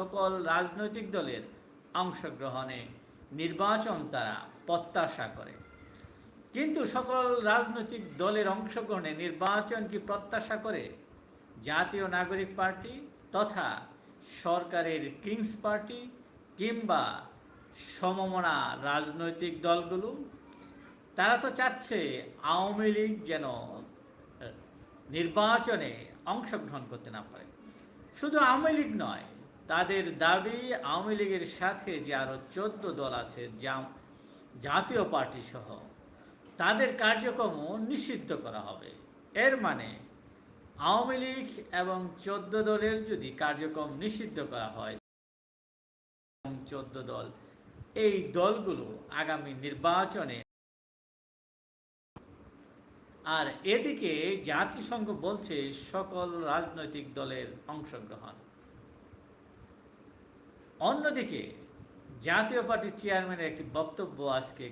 সকল রাজনৈতিক দলের অংশগ্রহণে নির্বাচন তারা প্রত্যাশা করে। কিন্তু সকল রাজনৈতিক দলের অংশগ্রহণে নির্বাচন কি প্রত্যাশা করে জাতীয় নাগরিক পার্টি তথা সরকারের কিংস পার্টি কিংবা সমমনা রাজনৈতিক দলগুলো? তারা তো চাচ্ছে আওয়ামী লীগ যেন নির্বাচনে অংশগ্রহণ করতে না পারে। শুধু আওয়ামী লীগ নয়, তাদের দাবি আওয়ামী লীগের সাথে যে আরও 14 দল আছে, জাতীয় পার্টি সহ, তাদের কার্যক্রমও নিষিদ্ধ করা হবে। এর মানে আওয়ামী লীগ এবং 14 দলের যদি কার্যক্রম নিষিদ্ধ করা হয়, 14 দল, এই দলগুলো আগামী নির্বাচনে। আর এদিকে জাতিসংঘ বলছে সকল রাজনৈতিক দলের অংশগ্রহণ। অন্যদিকে জাতীয় পার্টির চেয়ারম্যানের একটি বক্তব্য আজকে